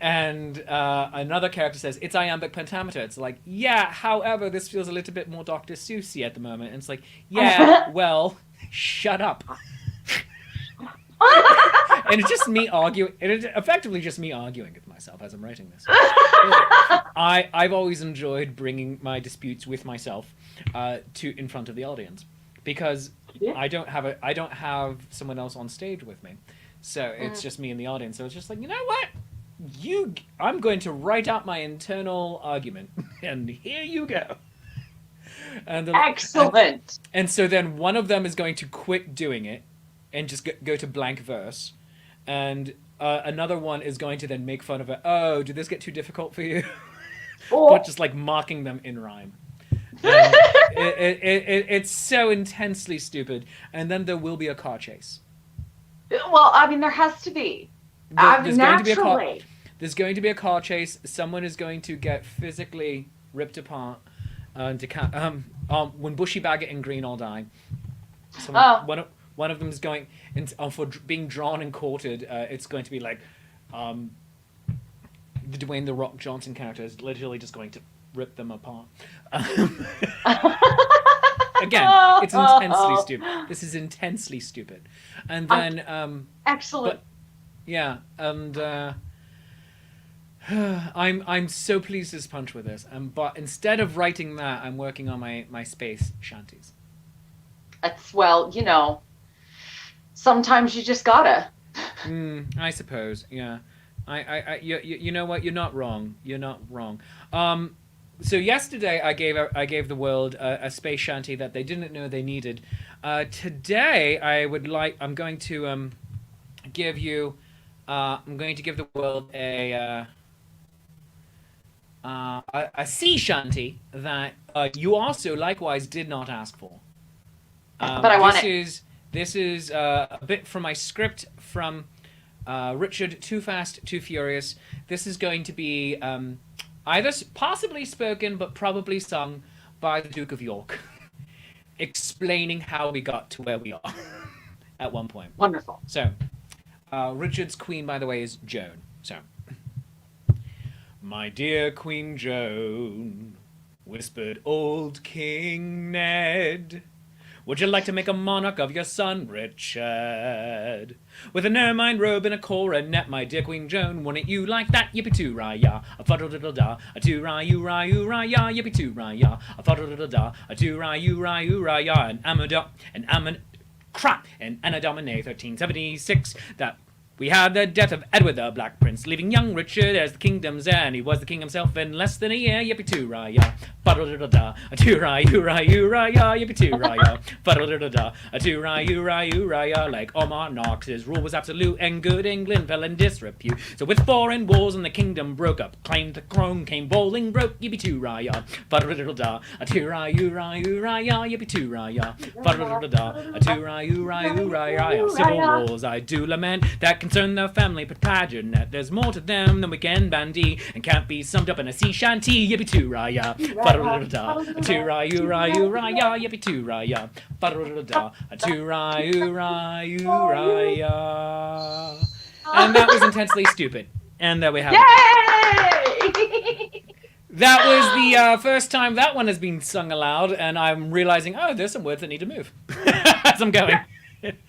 S1: another character says it's iambic pentameter. It's like, yeah, however, this feels a little bit more Dr. Seussy at the moment. And it's like, yeah, well, shut up. And it's just me arguing. It's effectively just me arguing with myself as I'm writing this. I've always enjoyed bringing my disputes with myself in front of the audience, because I don't have someone else on stage with me, so it's just me and the audience. So it's just like, you know what? I'm going to write out my internal argument, and here you go.
S2: Excellent.
S1: And so then one of them is going to quit doing it, and just go to blank verse, and another one is going to then make fun of it. Oh, did this get too difficult for you?
S2: Oh.
S1: But just like mocking them in rhyme. It's so intensely stupid. And then there will be a car chase.
S2: Well, I mean, there has to be.
S1: There's
S2: Naturally.
S1: Going to be a car chase. Someone is going to get physically ripped apart. When Bushy, Baggett, and Green all die. One of them is going for being drawn and quartered. It's going to be like the Dwayne "The Rock" Johnson character is literally just going to rip them apart. Again, it's intensely stupid. This is intensely stupid. And then
S2: excellent.
S1: But, yeah, and I'm so pleased as punch with this. But instead of writing that, I'm working on my space shanties.
S2: Well, sometimes you just gotta.
S1: I suppose, yeah. You know what? You're not wrong. You're not wrong. So yesterday I gave the world a space shanty that they didn't know they needed. Today I'm going to give the world a sea shanty that you also likewise did not ask for.
S2: But I want it.
S1: This is a bit from my script from Richard Too Fast, Too Furious. This is going to be either possibly spoken but probably sung by the Duke of York, explaining how we got to where we are at one point.
S2: Wonderful.
S1: So, Richard's queen, by the way, is Joan. So, my dear Queen Joan, whispered old King Ned, would you like to make a monarch of your son, Richard? With an ermine robe and a coronet, my dear Queen Joan, wouldn't you like that? Yippee-too-rah-yah, a fuddle-diddle-da, a too-rah-you-rah-you-rah-yah, yippee-too-rah-yah, a fuddle-diddle-da, a too-rah-you-rah-you-rah-yah, and Anadomine 1376, that we had the death of Edward the Black Prince, leaving young Richard as the kingdom's heir, and he was the king himself in less than a year. Yippee-too-rah-yah, fuddle-diddle-da, a too-rah-you-rah-you-rah-yah, yippee-too-rah-yah, fuddle-diddle-da, a too-rah-you-rah-you-rah-yah. Like Omar Knox, his rule was absolute, and good England fell in disrepute. So with foreign wars and the kingdom broke up, claimed the throne, came bowling, broke, yippee-too-rah-yah, fuddle-diddle-da, a too-rah-you-rah-you-rah-yah, yippee-too-rah-yah, fuddle-diddle-da, a too-rah-you-rah-you-rah-yah. Civil wars I do lament that concern the family Plantagenet. There's more to them than we can bandy, and can't be summed up in a sea shanty. Yippee-too-rah-yah, fuddle-diddle-da, a too-rah-you-rah-you-rah-yah, yippee-too-rah-yah, fuddle-diddle-da, a too-rah-you-rah-you-rah-yah. And that was intensely stupid. And there we have it.
S2: Yay!
S1: That was the first time that one has been sung aloud, and I'm realizing, oh, there's some words that need to move as I'm going.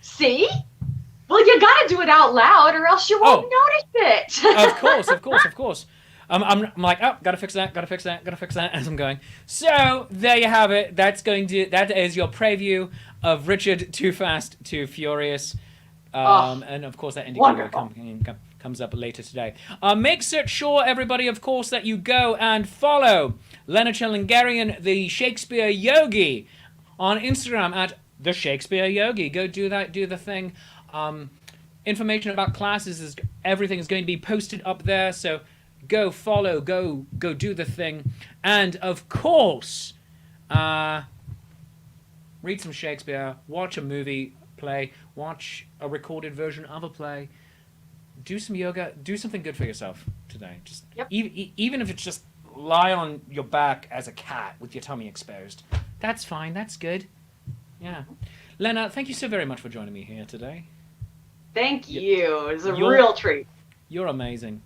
S2: See? Well, you gotta do it out loud, or else you won't notice it.
S1: Of course. I'm like, oh, gotta fix that as I'm going. So there you have it. That is your preview of Richard Too Fast, Too Furious, and of course that indicator comes up later today. Make sure, everybody, of course, that you go and follow Lèna Chilingerian, the Shakespeare Yogi, on Instagram at the Shakespeare Yogi. Go do that. Do the thing. Information about classes everything is going to be posted up there, so go follow, go do the thing, and of course, read some Shakespeare, watch a movie play, watch a recorded version of a play, do some yoga, do something good for yourself today. Just even if it's just lie on your back as a cat with your tummy exposed, that's fine. That's good. Yeah, Lèna, thank you so very much for joining me here today.
S2: Thank you. It's a real treat.
S1: You're amazing.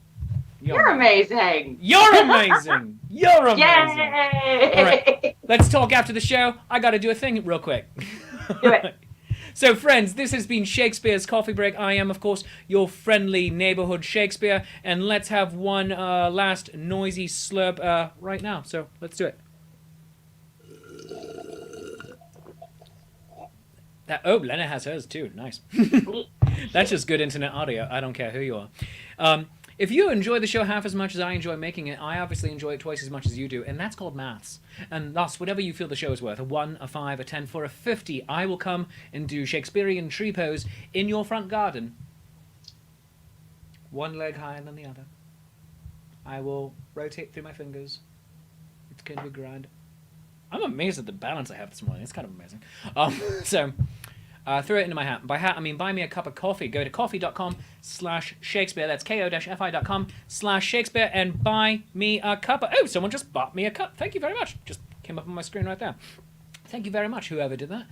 S2: You're amazing.
S1: You're amazing. You're amazing.
S2: Yay!
S1: All right, let's talk after the show. I got to do a thing real quick.
S2: Do it.
S1: So, friends, this has been Shakespeare's Coffee Break. I am, of course, your friendly neighborhood Shakespeare, and let's have one last noisy slurp right now. So, let's do it. Lèna has hers too. Nice. That's just good internet audio. I don't care who you are. if you enjoy the show half as much as I enjoy making it, I obviously enjoy it twice as much as you do, and that's called maths. And thus, whatever you feel the show is worth, a 1, a 5, a 10, for a 50, I will come and do Shakespearean tree pose in your front garden. One leg higher than the other. I will rotate through my fingers. It's going to be grand. I'm amazed at the balance I have this morning. It's kind of amazing. Throw it into my hat. By hat, I mean buy me a cup of coffee. Go to coffee.com/Shakespeare. That's ko-fi.com/Shakespeare and buy me a cup. Oh, someone just bought me a cup. Thank you very much. Just came up on my screen right there. Thank you very much, whoever did that.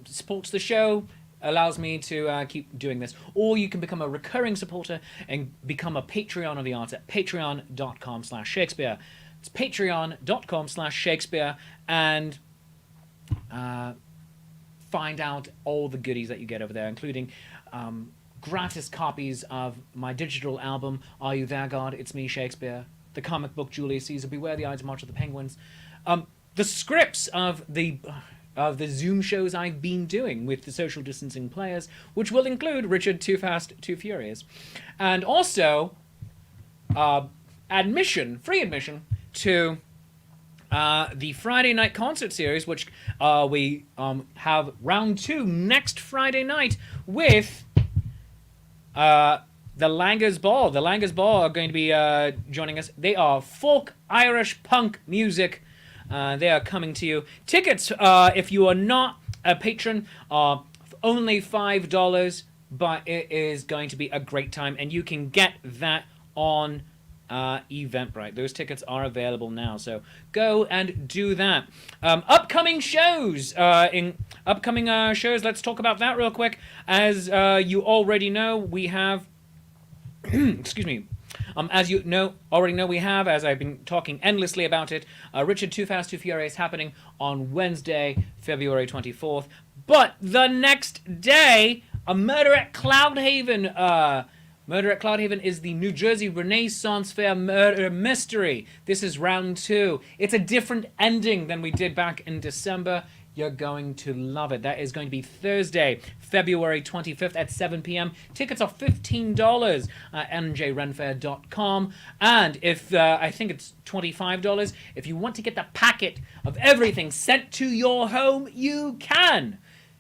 S1: Supports the show, allows me to keep doing this. Or you can become a recurring supporter and become a Patreon of the arts at patreon.com/Shakespeare. It's patreon.com/Shakespeare, and find out all the goodies that you get over there, including gratis copies of my digital album, Are You There, God? It's Me, Shakespeare, the comic book Julius Caesar, Beware the Ides of March of the Penguins, the scripts of the Zoom shows I've been doing with the social distancing players, which will include Richard Too Fast, Too Furious, and also free admission to the Friday night concert series, which we have round 2 next Friday night with the Langers Ball. The Langers Ball are going to be joining us. They are folk Irish punk music. They are coming to you. Tickets, if you are not a patron, are only $5, but it is going to be a great time, and you can get that on Eventbrite. Those tickets are available now, so go and do that. Upcoming shows. Let's talk about that real quick. As you already know, we have excuse me. As you already know, we have, as I've been talking endlessly about it, Richard Too Fast, Too Furious happening on Wednesday, February 24th. But the next day, a Murder at Cloudhaven. Murder at Cloudhaven is the New Jersey Renaissance Fair murder mystery. This is round 2. It's a different ending than we did back in December. You're going to love it. That is going to be Thursday, February 25th at 7 p.m. Tickets are $15 at njrenfair.com. And if I think it's $25, if you want to get the packet of everything sent to your home, you can.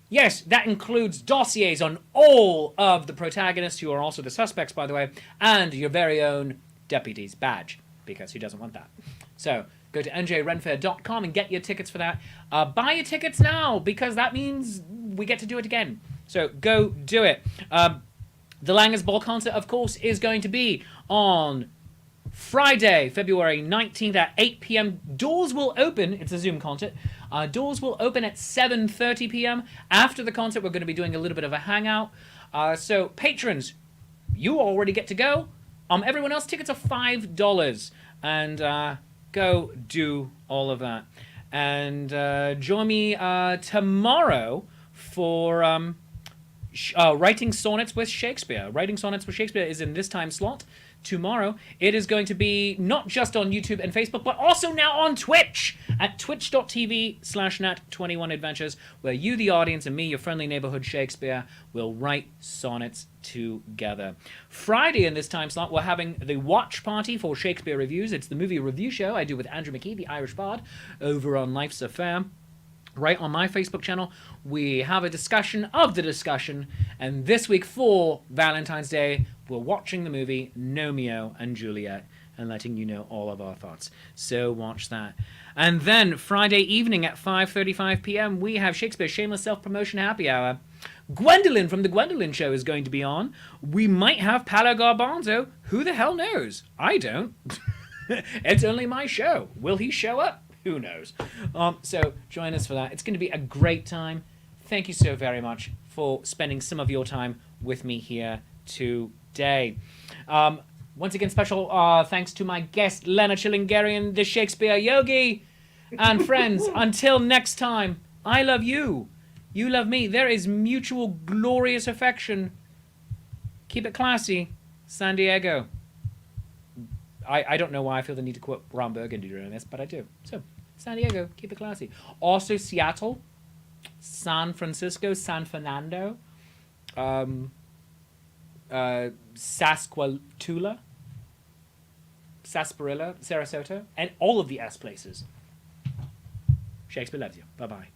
S1: Yes, that includes dossiers on all of the protagonists, who are also the suspects, by the way, and your very own deputy's badge, because who doesn't want that? So go to njrenfair.com and get your tickets for that. Buy your tickets now, because that means we get to do it again. So go do it. The Langers Ball concert, of course, is going to be on Friday, February 19th at 8 p.m. Doors will open. It's a Zoom concert. Doors will open at 7:30 p.m. After the concert, we're going to be doing a little bit of a hangout. So patrons, you already get to go. Everyone else, tickets are $5. And go do all of that. And join me tomorrow for Writing Sonnets with Shakespeare. Writing Sonnets with Shakespeare is in this time slot. Tomorrow, it is going to be not just on YouTube and Facebook, but also now on Twitch at twitch.tv/nat21adventures, where you, the audience, and me, your friendly neighborhood Shakespeare, will write sonnets together. Friday in this time slot, we're having the watch party for Shakespeare Reviews. It's the movie review show I do with Andrew McKee, the Irish bard, over on Life's Affair. Right on my Facebook channel, we have a discussion of the discussion, and this week for Valentine's Day, we're watching the movie Romeo and Juliet and letting you know all of our thoughts. So watch that. And then Friday evening at 5:35 p.m., we have Shakespeare's Shameless Self-Promotion Happy Hour. Gwendolyn from The Gwendolyn Show is going to be on. We might have Paolo Garbanzo. Who the hell knows? I don't. It's only my show. Will he show up? Who knows? So join us for that. It's going to be a great time. Thank you so very much for spending some of your time with me here today. Once again, special thanks to my guest, Lèna Chilingerian, the Shakespeare Yogi. And friends, until next time, I love you. You love me. There is mutual glorious affection. Keep it classy. San Diego. I don't know why I feel the need to quote Ron Burgundy during this, but I do. So, San Diego, keep it classy. Also, Seattle, San Francisco, San Fernando, Saskatchewan, Sarasota, and all of the S places. Shakespeare loves you. Bye-bye.